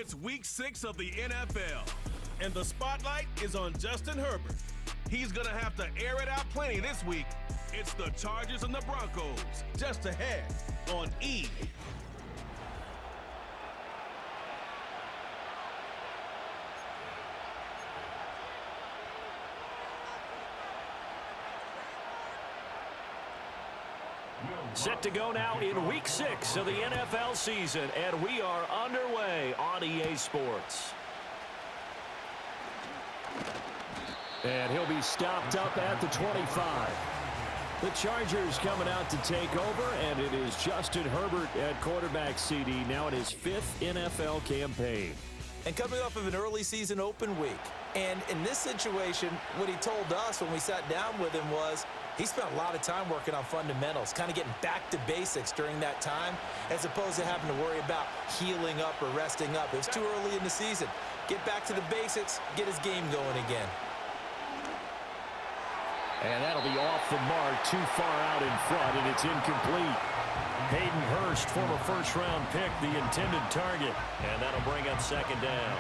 It's week 6 of the NFL, and the spotlight is on Justin Herbert. He's going to have to air it out plenty this week. It's the Chargers and the Broncos, just ahead on E! Set to go now in week 6 of the NFL season, and we are underway on EA Sports. And he'll be stopped up at the 25. The Chargers coming out to take over, and it is Justin Herbert at quarterback CD, now in his 5th NFL campaign. And coming off of an early season open week. And in this situation, what he told us when we sat down with him was he spent a lot of time working on fundamentals, kind of getting back to basics during that time, as opposed to having to worry about healing up or resting up. It was too early in the season. Get back to the basics, get his game going again. And that'll be off the mark, too far out in front, and it's incomplete. Hayden Hurst, former first-round pick, the intended target, and that'll bring up second down.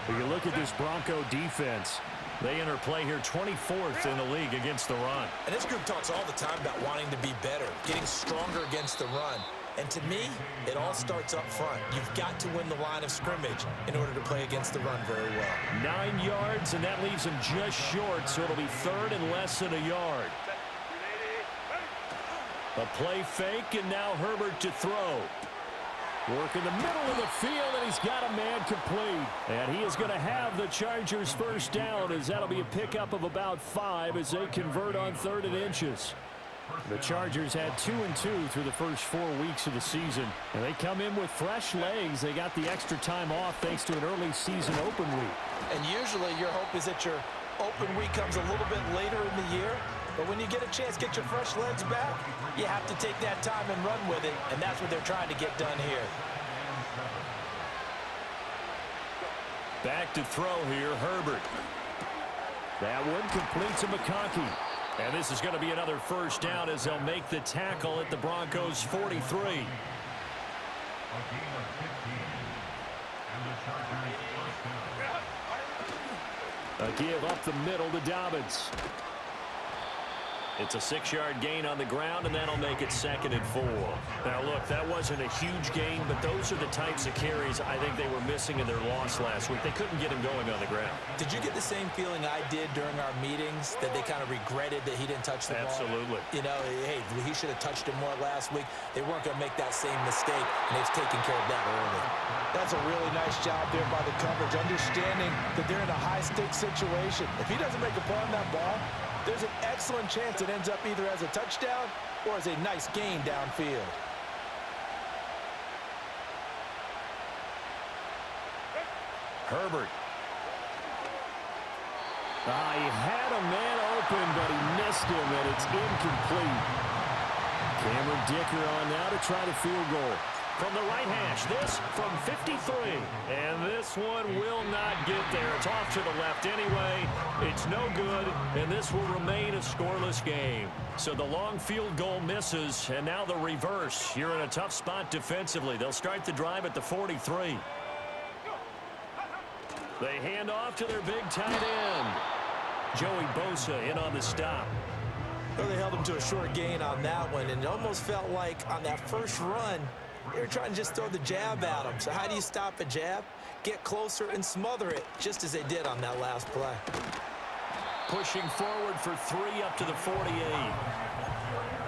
When you look at this Bronco defense, they enter play here 24th in the league against the run. And this group talks all the time about wanting to be better, getting stronger against the run. And to me, it all starts up front. You've got to win the line of scrimmage in order to play against the run very well. 9 yards, and that leaves him just short, so it'll be third and less than a yard. A play fake, and now Herbert to throw. Work in the middle of the field, and he's got a man complete. And he is going to have the Chargers first down, as that'll be a pickup of about 5 as they convert on 3rd and inches. The Chargers had 2-2 through the first 4 weeks of the season, and they come in with fresh legs. They got the extra time off thanks to an early season open week. And usually your hope is that your open week comes a little bit later in the year. But when you get a chance to get your fresh legs back, you have to take that time and run with it, and that's what they're trying to get done here. Back to throw here, Herbert. That one completes a McConkey. And this is going to be another first down as they'll make the tackle at the Broncos' 43. A give up the middle to Dobbins. It's a 6-yard gain on the ground, and that'll make it 2nd and 4. Now, look, that wasn't a huge gain, but those are the types of carries I think they were missing in their loss last week. They couldn't get him going on the ground. Did you get the same feeling I did during our meetings, that they kind of regretted that he didn't touch the ball? Absolutely. You know, hey, he should have touched it more last week. They weren't going to make that same mistake, and they've taken care of that early. That's a really nice job there by the coverage, understanding that they're in a high-stakes situation. If he doesn't make a play on that ball, there's an excellent chance it ends up either as a touchdown or as a nice gain downfield. Herbert. He had a man open, but he missed him, and it's incomplete. Cameron Dicker on now to try the field goal. From the right hash, this from 53. And this one will not get there. It's off to the left anyway. It's no good, and this will remain a scoreless game. So the long field goal misses, and now the reverse. You're in a tough spot defensively. They'll start the drive at the 43. They hand off to their big tight end. Joey Bosa in on the stop. Well, they held him to a short gain on that one, and it almost felt like on that first run, they were trying to just throw the jab at him. So how do you stop a jab? Get closer and smother it, just as they did on that last play. Pushing forward for 3 up to the 48.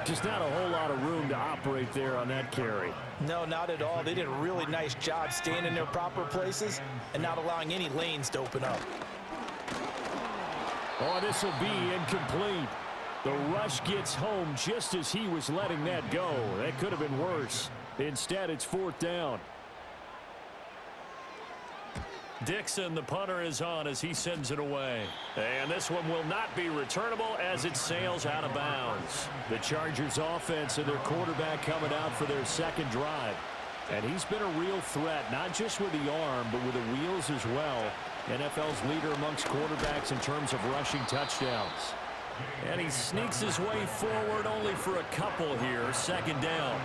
Just not a whole lot of room to operate there on that carry. No, not at all. They did a really nice job staying in their proper places and not allowing any lanes to open up. Oh, this will be incomplete. The rush gets home just as he was letting that go. That could have been worse. Instead, it's 4th down. Dixon, the punter, is on as he sends it away. And this one will not be returnable as it sails out of bounds. The Chargers offense and their quarterback coming out for their second drive. And he's been a real threat, not just with the arm, but with the wheels as well. NFL's leader amongst quarterbacks in terms of rushing touchdowns. And he sneaks his way forward only for a couple here. 2nd down.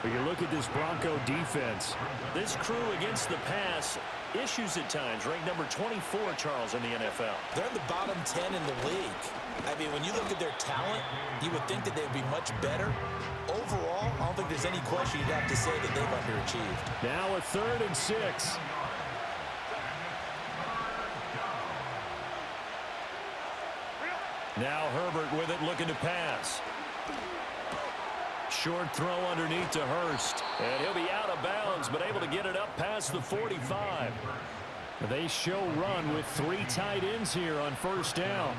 When you look at this Bronco defense, This crew against the pass, issues at times, ranked number 24, Charles, in the NFL. They're in the bottom 10 in the league. I mean, when you look at their talent, you would think that they would be much better. Overall, I don't think there's any question you'd have to say that they've underachieved. now a 3rd and 6. Now Herbert with it, looking to pass. Short throw underneath to Hurst. And he'll be out of bounds, but able to get it up past the 45. They show run with 3 tight ends here on 1st down.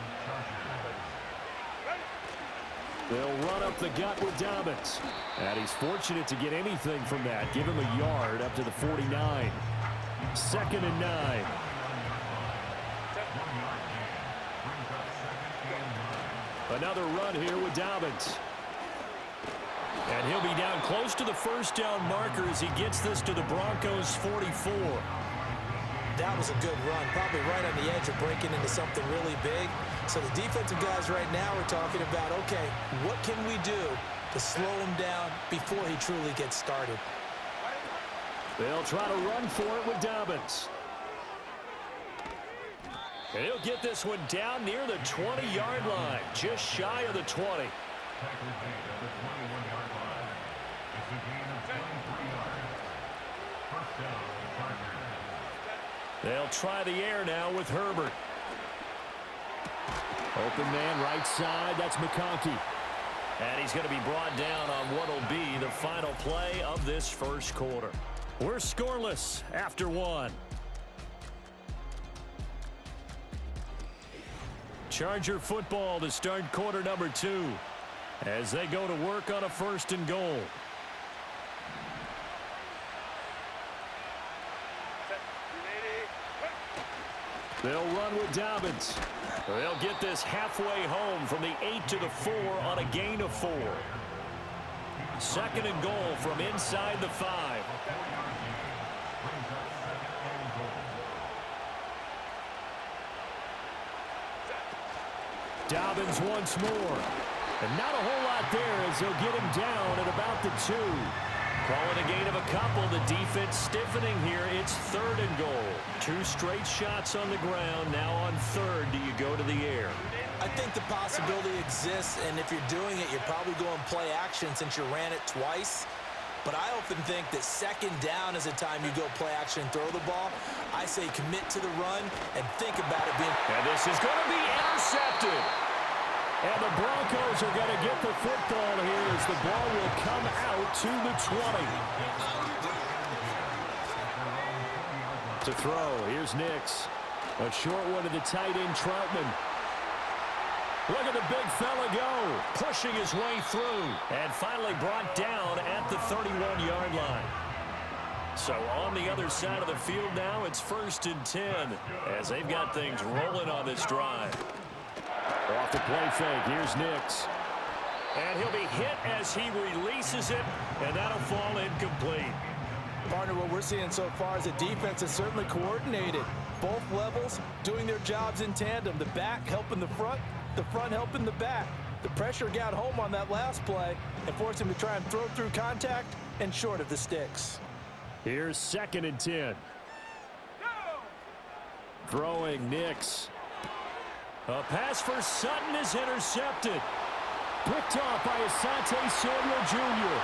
They'll run up the gut with Dobbins. And he's fortunate to get anything from that. Give him a yard up to the 49. 2nd and 9. Another run here with Dobbins. And he'll be down close to the 1st down marker as he gets this to the Broncos' 44. That was a good run, probably right on the edge of breaking into something really big. So the defensive guys right now are talking about, okay, what can we do to slow him down before he truly gets started? They'll try to run for it with Dobbins. And he'll get this one down near the 20-yard line, just shy of the 20. They'll try the air now with Herbert. Open man right side, that's McConkey. And he's going to be brought down on what will be the final play of this 1st quarter. We're scoreless after 1. Charger football to start quarter number 2 as they go to work on a 1st and goal. They'll run with Dobbins. They'll get this halfway home from the 8 to the 4 on a gain of 4. 2nd and goal from inside the 5. Dobbins once more. And not a whole lot there as they'll get him down at about the 2. Calling a gain of a couple. The defense stiffening here. It's 3rd and goal. 2 straight shots on the ground. Now on 3rd, do you go to the air? I think the possibility exists, and if you're doing it, you're probably going play action since you ran it twice. But I often think that 2nd down is the time you go play action and throw the ball. I say commit to the run and think about it being... And this is going to be intercepted. And the Broncos are going to get the football here as the ball will come out to the 20. To throw, here's Nix. A short one to the tight end, Troutman. Look at the big fella go, pushing his way through. And finally brought down at the 31-yard line. So on the other side of the field now, it's 1st and 10 as they've got things rolling on this drive. Off the play fake, here's Nix. And he'll be hit as he releases it, and that'll fall incomplete. Partner, what we're seeing so far is the defense is certainly coordinated. Both levels doing their jobs in tandem. The back helping the front helping the back. The pressure got home on that last play and forced him to try and throw through contact and short of the sticks. Here's 2nd and 10. Throwing Nix. A pass for Sutton is intercepted. Picked off by Asante Samuel Jr.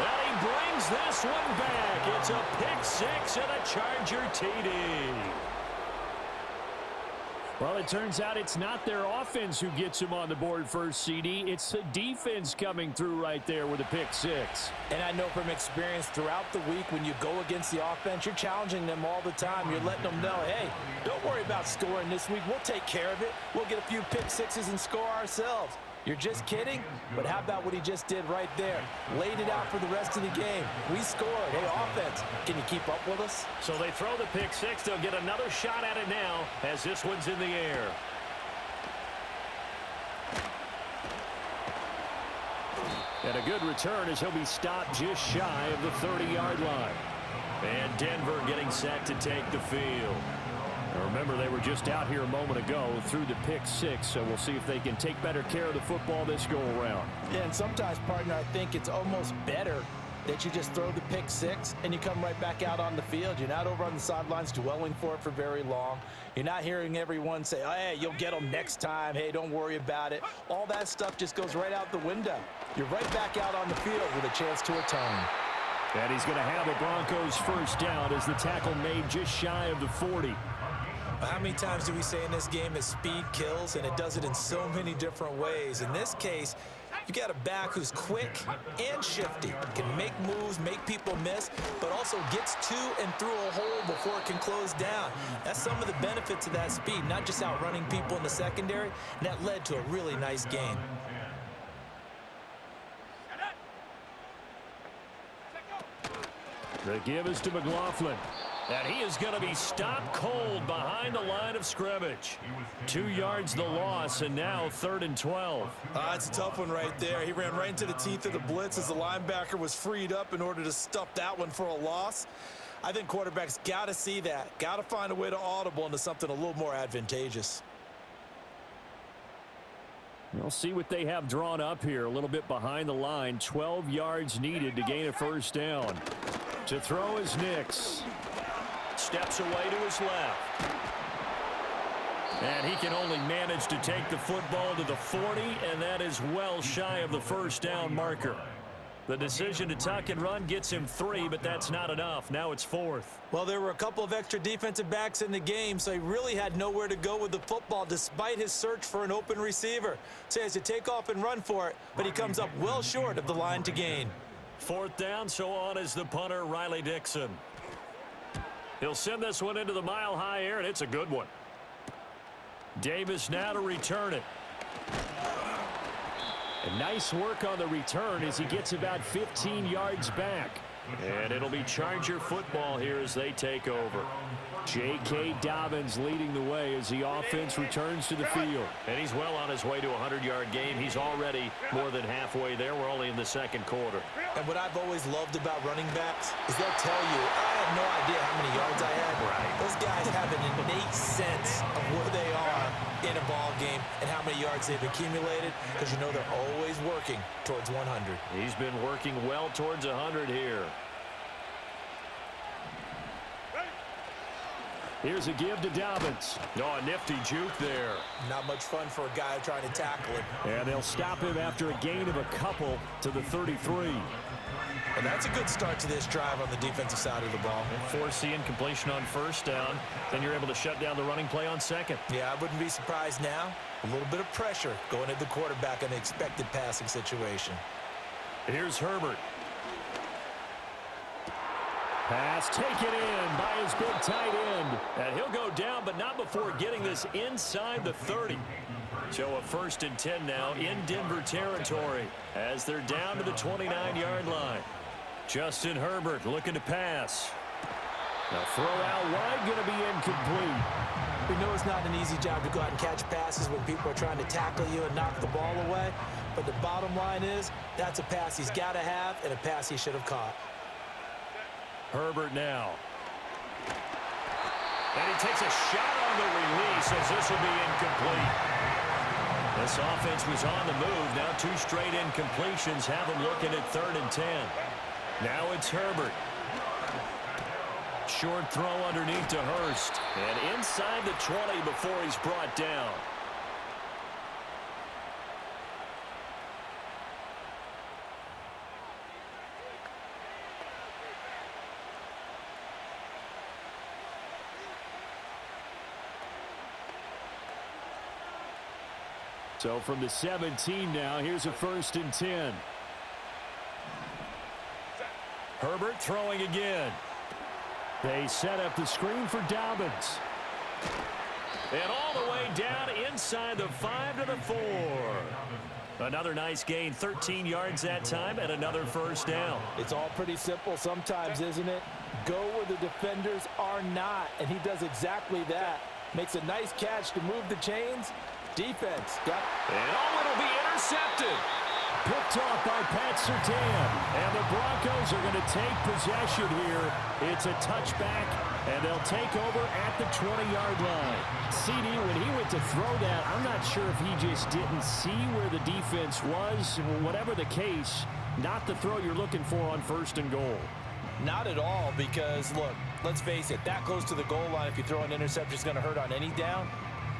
And he brings this one back. It's a pick 6 and a Charger TD. Well, it turns out it's not their offense who gets him on the board first, CD. It's the defense coming through right there with a pick 6. And I know from experience throughout the week when you go against the offense, you're challenging them all the time. You're letting them know, hey, don't worry about scoring this week. We'll take care of it. We'll get a few pick 6s and score ourselves. You're just kidding? But how about what he just did right there? Laid it out for the rest of the game. We scored. Hey, offense, can you keep up with us? So they throw the pick 6. They'll get another shot at it now as this one's in the air. And a good return as he'll be stopped just shy of the 30-yard line. And Denver getting set to take the field. Remember, they were just out here a moment ago through the pick six, so we'll see if they can take better care of the football this go-around. Yeah, and sometimes, partner, I think it's almost better that you just throw the pick six and you come right back out on the field. You're not over on the sidelines dwelling for it for very long. You're not hearing everyone say, oh, hey, you'll get them next time. Hey, don't worry about it. All that stuff just goes right out the window. You're right back out on the field with a chance to atone. And he's going to have a Broncos first down as the tackle made just shy of the 40. How many times do we say in this game that speed kills, and it does it in so many different ways? In this case, you got a back who's quick and shifty, can make moves, make people miss, but also gets to and through a hole before it can close down. That's some of the benefits of that speed, not just outrunning people in the secondary, and that led to a really nice game. The give is to McLaughlin. And he is going to be stopped cold behind the line of scrimmage. 2 yards the loss, and now 3rd and 12. It's a tough one right there. He ran right into the teeth of the blitz as the linebacker was freed up in order to stuff that one for a loss. I think quarterbacks got to see that. Got to find a way to audible into something a little more advantageous. We'll see what they have drawn up here. A little bit behind the line. 12 yards needed to gain a first down. To throw is Nix. Steps away to his left. And he can only manage to take the football to the 40, and that is well shy of the first down marker. The decision to tuck and run gets him 3, but that's not enough. Now it's 4th. Well, there were a couple of extra defensive backs in the game, so he really had nowhere to go with the football despite his search for an open receiver. So he has to take off and run for it, but he comes up well short of the line to gain. 4th down, so on is the punter, Riley Dixon. He'll send this one into the mile-high air, and it's a good one. Davis now to return it. And nice work on the return as he gets about 15 yards back. And it'll be Charger football here as they take over. J.K. Dobbins leading the way as the offense returns to the field. And he's well on his way to a 100-yard game. He's already more than halfway there. We're only in the second quarter. And what I've always loved about running backs is they'll tell you, I have no idea how many yards I had. Right. Those guys have an innate sense of where they are in a ball game and how many yards they've accumulated, because you know they're always working towards 100. He's been working well towards 100 here. Here's a give to Dobbins. Oh, a nifty juke there. Not much fun for a guy trying to tackle him. And they'll stop him after a gain of a couple to the 33. And that's a good start to this drive on the defensive side of the ball. Force the incompletion on first down. Then you're able to shut down the running play on second. Yeah, I wouldn't be surprised now. A little bit of pressure going at the quarterback in the expected passing situation. Here's Herbert. Pass taken in by his big tight end. And he'll go down, but not before getting this inside the 30. So a 1st and 10 now in Denver territory as they're down to the 29-yard line. Justin Herbert looking to pass. Now throw out wide, going to be incomplete. We know it's not an easy job to go out and catch passes when people are trying to tackle you and knock the ball away. But the bottom line is that's a pass he's got to have and a pass he should have caught. Herbert now. And he takes a shot on the release as this will be incomplete. This offense was on the move. Now 2 straight incompletions have him looking at 3rd and 10. Now it's Herbert. Short throw underneath to Hurst. And inside the 20 before he's brought down. So from the 17 now, here's a 1st and 10. Herbert throwing again. They set up the screen for Dobbins. And all the way down inside the 5 to the 4. Another nice gain, 13 yards that time, and another first down. It's all pretty simple sometimes, isn't it? Go where the defenders are not, and he does exactly that. Makes a nice catch to move the chains. Defense. And it'll be intercepted. Picked off by Pat Surtain. And the Broncos are going to take possession here. It's a touchback And they'll take over at the 20-yard line. CD, when he went to throw that, I'm not sure if he just didn't see where the defense was. Whatever the case, not the throw you're looking for on 1st and goal. Not at all, because, look, let's face it, that close to the goal line, if you throw an interception, is going to hurt on any down.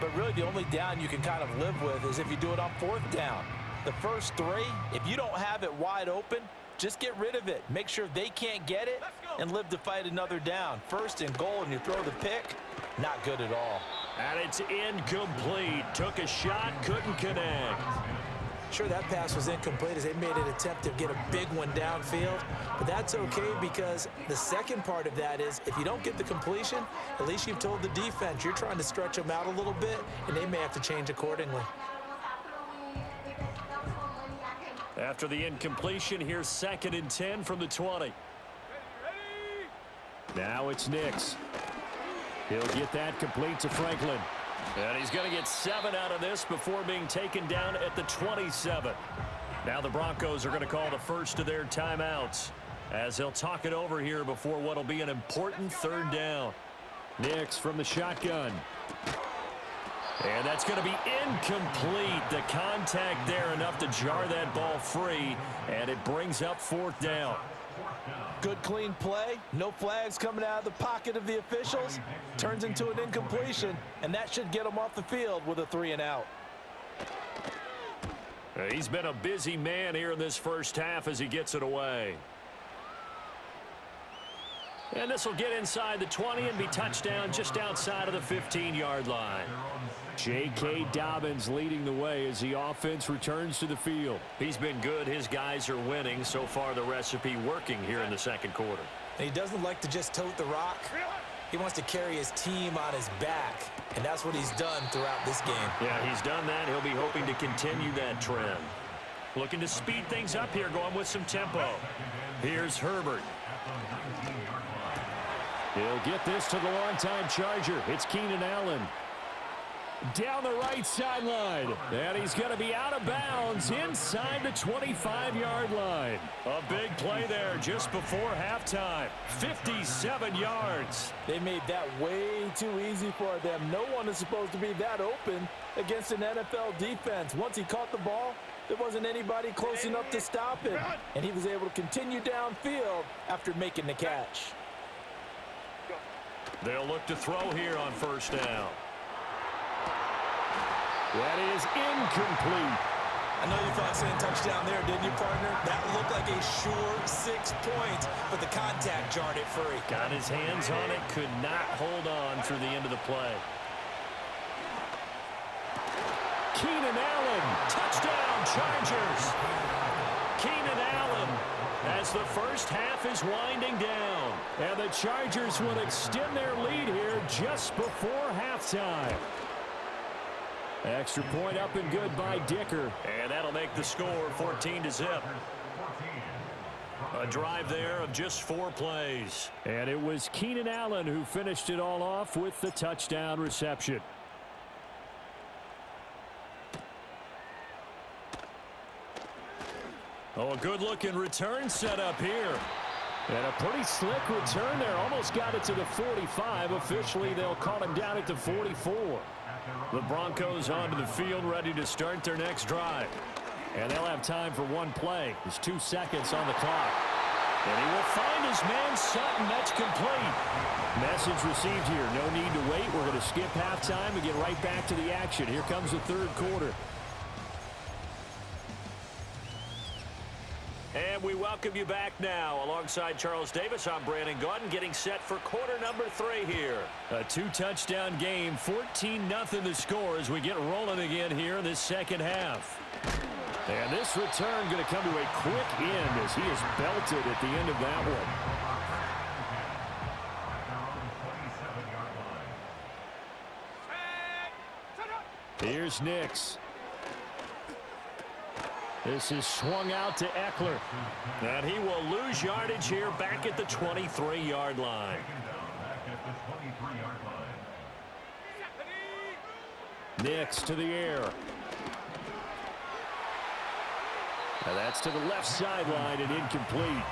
But really, the only down you can kind of live with is if you do it on 4th down. The first 3, if you don't have it wide open, just get rid of it. Make sure they can't get it and live to fight another down. 1st and goal, and you throw the pick, not good at all. And it's incomplete. Took a shot, couldn't connect. Sure, that pass was incomplete as they made an attempt to get a big one downfield. But that's okay, because the second part of that is if you don't get the completion, at least you've told the defense you're trying to stretch them out a little bit, and they may have to change accordingly. After the incompletion, here's 2nd and 10 from the 20. Now it's Nix. He'll get that complete to Franklin. And he's going to get 7 out of this before being taken down at the 27. Now the Broncos are going to call the first of their timeouts as they'll talk it over here before what will be an important 3rd down. Nix from the shotgun. And that's going to be incomplete. The contact there enough to jar that ball free, and it brings up 4th down. Good, clean play. No flags coming out of the pocket of the officials. Turns into an incompletion, and that should get them off the field with a 3 and out. He's been a busy man here in this first half as he gets it away. And this will get inside the 20 and be touchdown just outside of the 15-yard line. J.K. Dobbins leading the way as the offense returns to the field. He's been good. His guys are winning. So far, the recipe working here in the 2nd quarter. And he doesn't like to just tote the rock. He wants to carry his team on his back, and that's what he's done throughout this game. Yeah, he's done that. He'll be hoping to continue that trend. Looking to speed things up here, going with some tempo. Here's Herbert. He'll get this to the longtime Charger. It's Keenan Allen. Down the right sideline. And he's going to be out of bounds inside the 25-yard line. A big play there just before halftime. 57 yards. They made that way too easy for them. No one is supposed to be that open against an NFL defense. Once he caught the ball, there wasn't anybody close enough to stop him. And he was able to continue downfield after making the catch. They'll look to throw here on 1st down. That is incomplete. I know you thought saying touchdown there, didn't you, partner? That looked like a sure 6 points, but the contact jarred it free. Got his hands on it, could not hold on through the end of the play. Keenan Allen. Touchdown, Chargers. Keenan Allen as the first half is winding down. And the Chargers will extend their lead here just before halftime. Extra point up and good by Dicker. And that'll make the score 14-0. A drive there of just 4 plays. And it was Keenan Allen who finished it all off with the touchdown reception. Oh, a good-looking return set up here. And a pretty slick return there. Almost got it to the 45. Officially, they'll call him down at the 44. The Broncos onto the field, ready to start their next drive. And they'll have time for 1 play. There's 2 seconds on the clock. And he will find his man Sutton. That's complete. Message received here. No need to wait. We're going to skip halftime and get right back to the action. Here comes the 3rd quarter. And we welcome you back now. Alongside Charles Davis, I'm Brandon Gaudin, getting set for quarter number 3 here. A 2-touchdown game, 14-0 the score as we get rolling again here in this second half. And this return going to come to a quick end as he is belted at the end of that one. Here's Nix. This is swung out to Eckler. And he will lose yardage here back at the 23-yard line. Nix to the air. And that's to the left sideline and incomplete.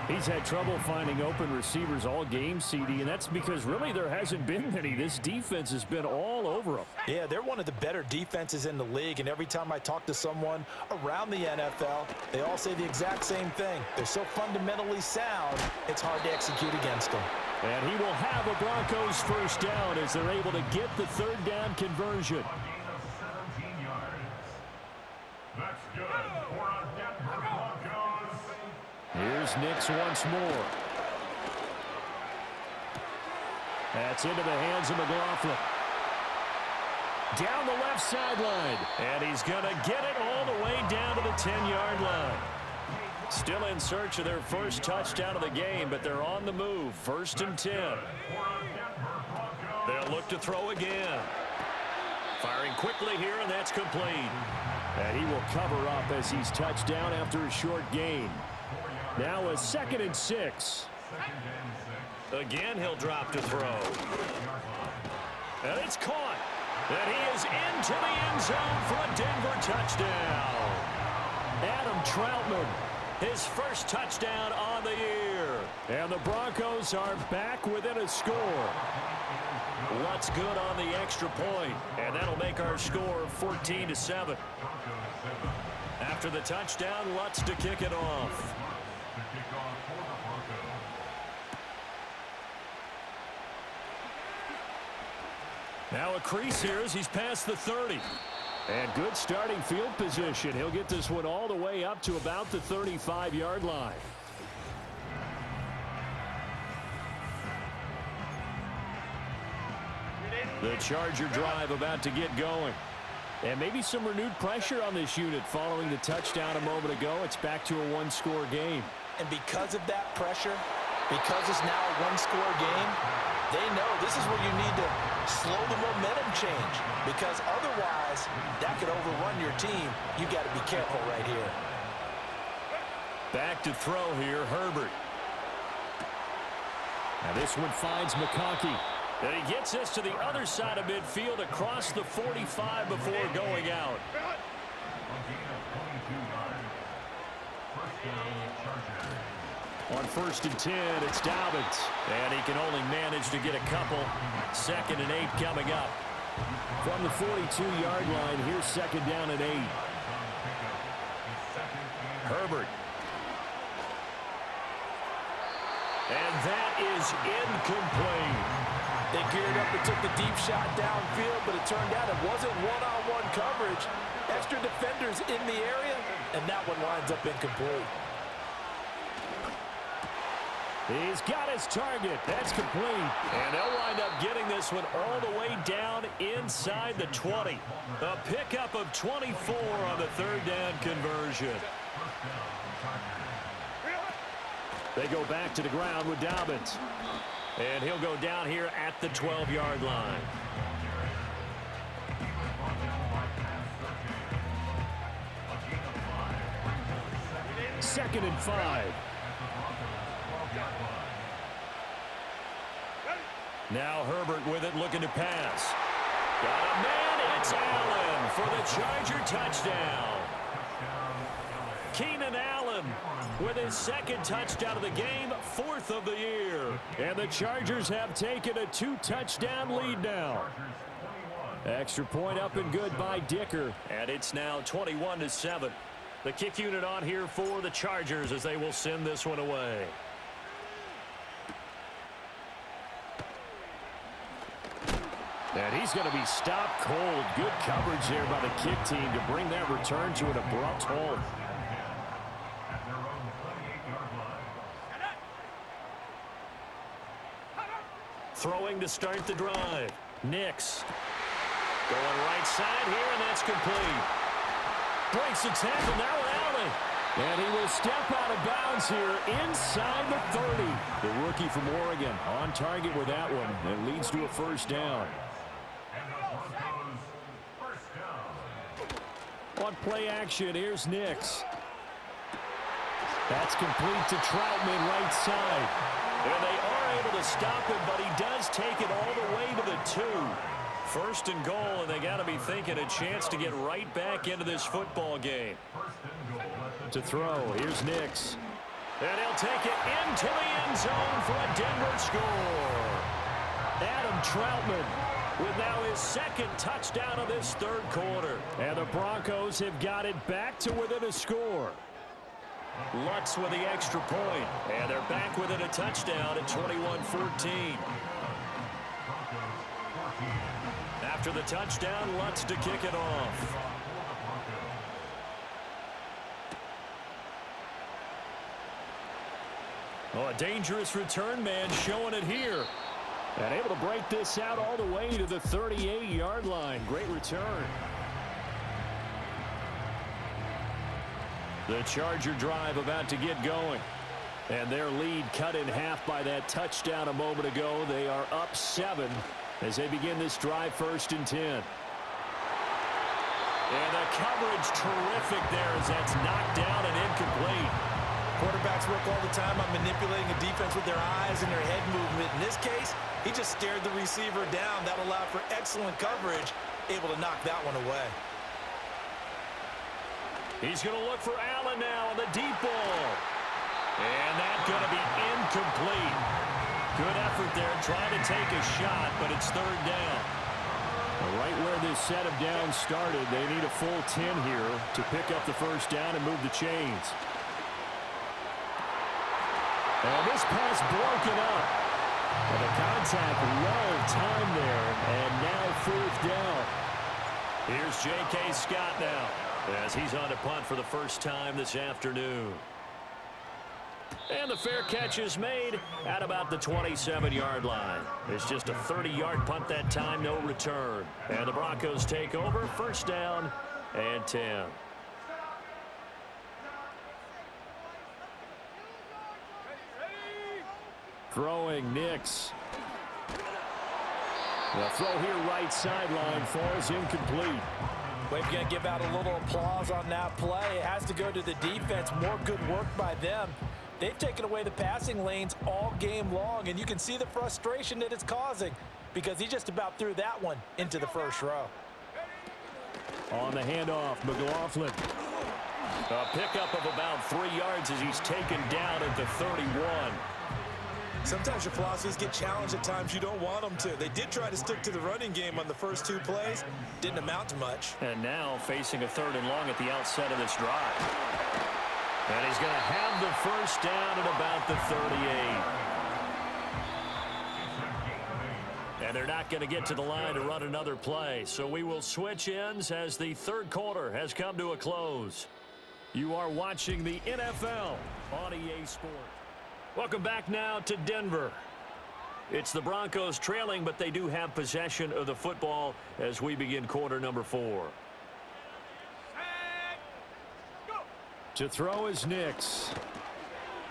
He's had trouble finding open receivers all game, CD, and that's because really there hasn't been many. This defense has been all over him. Yeah, they're one of the better defenses in the league, and every time I talk to someone around the NFL, they all say the exact same thing. They're so fundamentally sound, it's hard to execute against them. And he will have a Broncos first down as they're able to get the third down conversion. That's good for a Denver Broncos. Here's Nix once more. That's into the hands of McLaughlin. Down the left sideline. And he's going to get it all the way down to the 10-yard line. Still in search of their first touchdown of the game, but they're on the move. 1st and 10. They'll look to throw again. Firing quickly here, and that's complete. And he will cover up as he's touched down after a short gain. Now a 2nd and 6. Again, he'll drop to throw. And it's caught. And he is into the end zone for a Denver touchdown. Adam Troutman. His first touchdown on the year. And the Broncos are back within a score. Lutz good on the extra point, and that'll make our score 14-7. After the touchdown, Lutz to kick it off. Now a crease here as he's past the 30. And good starting field position. He'll get this one all the way up to about the 35-yard line. The Charger drive about to get going. And maybe some renewed pressure on this unit following the touchdown a moment ago. It's back to a one-score game. And because of that pressure, because it's now a one-score game, they know this is where you need to slow the momentum change, because otherwise that could overrun your team. You got to be careful right here. Back to throw here, Herbert. Now this one finds McConkey. And he gets this to the other side of midfield across the 45 before going out. On 1st and 10, it's Dobbins. And he can only manage to get a couple. 2nd and 8 coming up. From the 42-yard line, here's 2nd down and 8. Herbert. And that is incomplete. They geared up and took the deep shot downfield, but it turned out it wasn't one-on-one coverage. Extra defenders in the area, and that one winds up incomplete. He's got his target. That's complete. And they'll wind up getting this one all the way down inside the 20. A pickup of 24 on the 3rd down conversion. They go back to the ground with Dobbins. And he'll go down here at the 12-yard line. Second and 5. Now Herbert with it, looking to pass. Got a man, it's Allen for the Charger touchdown. Keenan Allen with his 2nd touchdown of the game, 4th of the year. And the Chargers have taken a 2-touchdown lead now. Extra point up and good by Dicker. And it's now 21-7. The kick unit on here for the Chargers as they will send this one away. And he's going to be stopped cold. Good coverage there by the kick team to bring that return to an abrupt halt. Throwing to start the drive. Nix. Going right side here, and that's complete. Breaks the tackle, now Allen. And he will step out of bounds here inside the 30. The rookie from Oregon on target with that one. It leads to a first down. On play action, here's Nix. That's complete to Troutman right side. And they are able to stop him, but he does take it all the way to the 2. 1st and goal, and they got to be thinking a chance to get right back into this football game. To throw, here's Nix. And he'll take it into the end zone for a Denver score. Adam Troutman with now his second touchdown of this third quarter. And the Broncos have got it back to within a score. Lutz with the extra point. And they're back within a touchdown at 21-14. After the touchdown, Lutz to kick it off. Oh, a dangerous return man showing it here. And able to break this out all the way to the 38-yard line. Great return. The Charger drive about to get going. And their lead cut in half by that touchdown a moment ago. They are up 7 as they begin this drive 1st and 10. And the coverage terrific there as that's knocked down and incomplete. Quarterbacks work all the time on manipulating a defense with their eyes and their head movement. In this case, he just stared the receiver down. That allowed for excellent coverage, able to knock that one away. He's going to look for Allen now on the deep ball. And that's going to be incomplete. Good effort there trying to take a shot, but it's third down. Right where this set of downs started, they need a full 10 here to pick up the first down and move the chains. And this pass broken up. And the contact well timed there, and now 4th down. Here's J.K. Scott now as he's on to punt for the first time this afternoon. And the fair catch is made at about the 27-yard line. It's just a 30-yard punt that time, no return. And the Broncos take over, first down and 10. Throwing Nix. The throw here right sideline falls incomplete. We're going to give out a little applause on that play. It has to go to the defense. More good work by them. They've taken away the passing lanes all game long, and you can see the frustration that it's causing because he just about threw that one into the first row. On the handoff, McLaughlin. A pickup of about 3 yards as he's taken down at the 31. Sometimes your philosophies get challenged at times you don't want them to. They did try to stick to the running game on the first 2 plays. Didn't amount to much. And now facing a 3rd and long at the outset of this drive. And he's going to have the first down at about the 38. And they're not going to get to the line to run another play. So we will switch ends as the third quarter has come to a close. You are watching the NFL on EA Sports. Welcome back now to Denver. It's the Broncos trailing, but they do have possession of the football as we begin quarter number 4. To throw is Nix.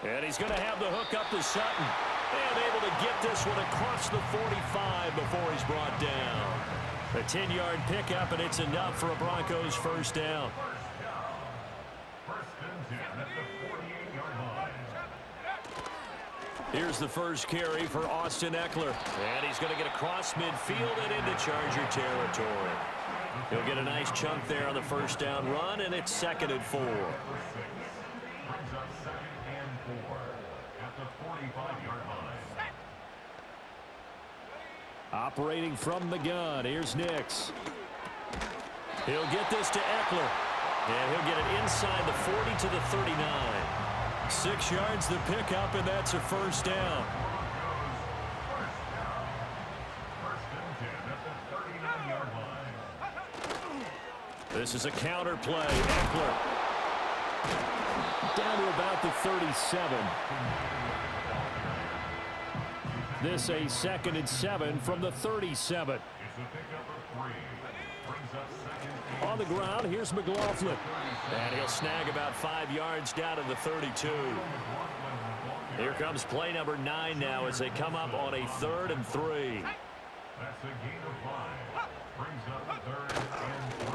And he's going to have the hook up to Sutton. And able to get this one across the 45 before he's brought down. A 10-yard pickup, and it's enough for a Broncos first down. Here's the first carry for Austin Eckler. And he's going to get across midfield and into Charger territory. He'll get a nice chunk there on the first down run, and it's 2nd and 4. Operating from the gun, here's Nix. He'll get this to Eckler. And he'll get it inside the 40 to the 39. 6 yards the pickup, and that's a first down. This is a counter play. Eckler. Down to about the 37. This a 2nd and 7 from the 37. On the ground, here's McLaughlin. And he'll snag about 5 yards down to the 32. Here comes play number 9 now as they come up on a 3rd and 3.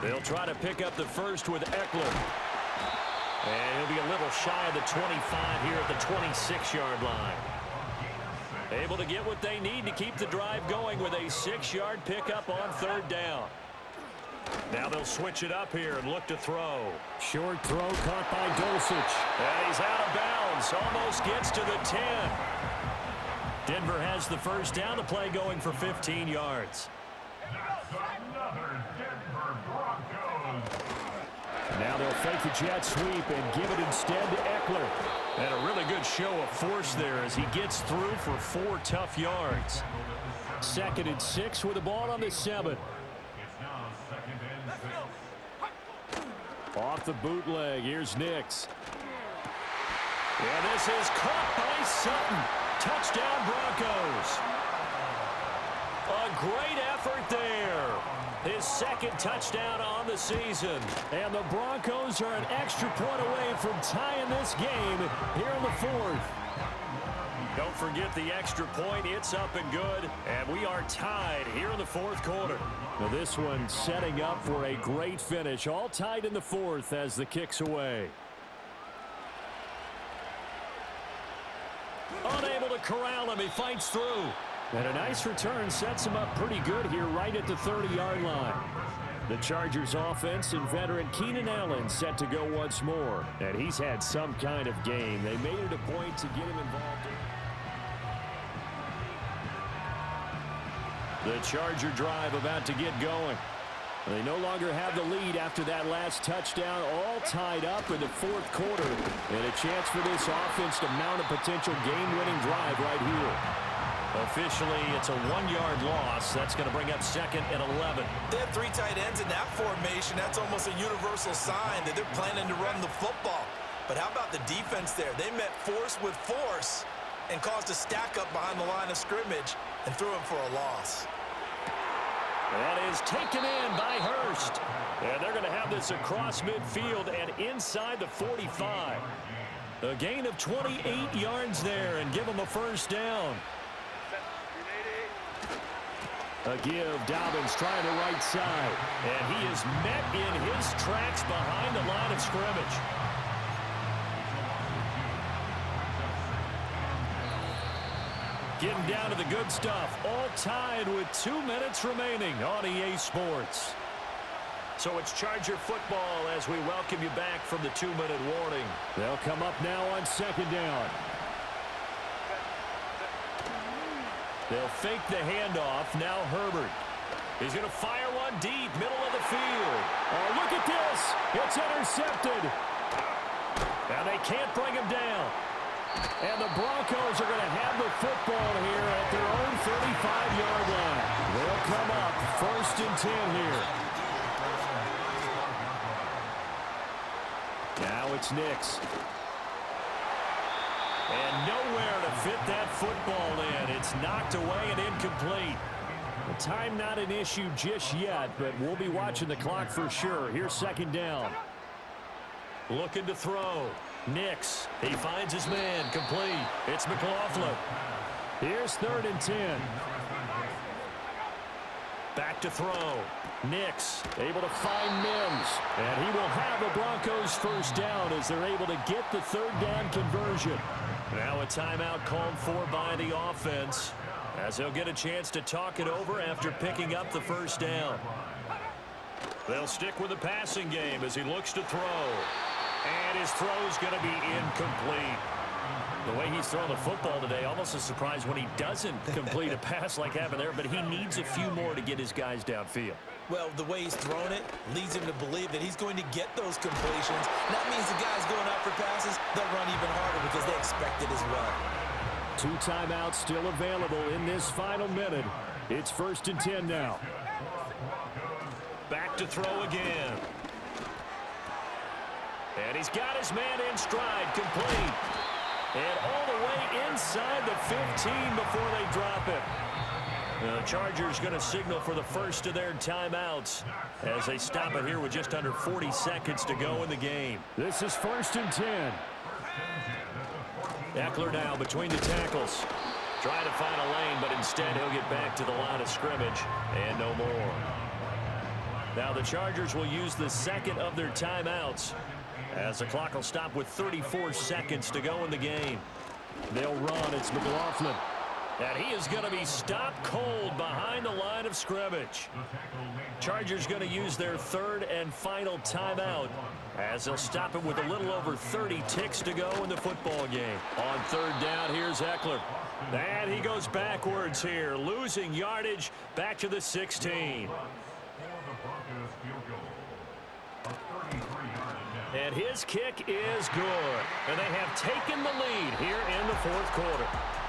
They'll try to pick up the first with Eckler. And he'll be a little shy of the 25 here at the 26-yard line. Able to get what they need to keep the drive going with a 6-yard pickup on 3rd down. Now they'll switch it up here and look to throw. Short throw caught by Dulcich. And he's out of bounds. This almost gets to the 10. Denver has the first down. The play going for 15 yards. That's another Denver Broncos. Now they'll fake the jet sweep and give it instead to Eckler. And a really good show of force there as he gets through for 4 tough yards. 2nd and 6 with the ball on the 7. It's now 2nd and 6. Off the bootleg, here's Nix. And this is caught by Sutton. Touchdown Broncos. A great effort there. His 2nd touchdown on the season. And the Broncos are an extra point away from tying this game here in the 4th. Don't forget the extra point. It's up and good. And we are tied here in the 4th quarter. Now this one setting up for a great finish. All tied in the 4th as the kick's away. Unable to corral him. He fights through. And a nice return sets him up pretty good here right at the 30-yard line. The Chargers offense and veteran Keenan Allen set to go once more. And he's had some kind of game. They made it a point to get him involved. The Charger drive about to get going. They no longer have the lead after that last touchdown, all tied up in the 4th quarter. And a chance for this offense to mount a potential game-winning drive right here. Officially, it's a 1-yard loss. That's going to bring up 2nd and 11. They have 3 tight ends in that formation. That's almost a universal sign that they're planning to run the football. But how about the defense there? They met force with force and caused a stack up behind the line of scrimmage and threw him for a loss. That is taken in by Hurst. And they're going to have this across midfield and inside the 45. A gain of 28 yards there and give them a first down. A give, Dobbins trying the right side. And he is met in his tracks behind the line of scrimmage. Getting down to the good stuff. All tied with 2 minutes remaining on EA Sports. So it's Charger football as we welcome you back from the 2-minute warning. They'll come up now on 2nd down. They'll fake the handoff. Now Herbert. He's going to fire one deep, middle of the field. Oh, look at this. It's intercepted. Now they can't bring him down. And the Broncos are going to have the football here at their own 35-yard line. They'll come up 1st and 10 here. Now it's Nix. And nowhere to fit that football in. It's knocked away and incomplete. The time not an issue just yet, but we'll be watching the clock for sure. Here's 2nd down. Looking to throw. Nix. He finds his man. Complete. It's McLaughlin. Here's 3rd and 10. Back to throw. Nix. Able to find Mims. And he will have the Broncos first down as they're able to get the 3rd down conversion. Now a timeout called for by the offense as they'll get a chance to talk it over after picking up the first down. They'll stick with the passing game as he looks to throw. And his throw's going to be incomplete. The way he's thrown the football today, almost a surprise when he doesn't complete a pass like happened there, but he needs a few more to get his guys downfield. Well, the way he's thrown it leads him to believe that he's going to get those completions. And that means the guys going out for passes, they'll run even harder because they expect it as well. 2 timeouts still available in this final minute. It's 1st and 10 now. Back to throw again. And he's got his man in stride, complete. And all the way inside the 15 before they drop it. The Chargers going to signal for the first of their timeouts as they stop it here with just under 40 seconds to go in the game. This is 1st and 10. Eckler now between the tackles. Trying to find a lane, but instead he'll get back to the line of scrimmage and no more. Now the Chargers will use the 2nd of their timeouts as the clock will stop with 34 seconds to go in the game. They'll run. It's McLaughlin. And he is going to be stopped cold behind the line of scrimmage. Chargers going to use their third and final timeout as they'll stop him with a little over 30 ticks to go in the football game. On third down, here's Eckler. And he goes backwards here, losing yardage back to the 16. And his kick is good. And they have taken the lead here in the fourth quarter.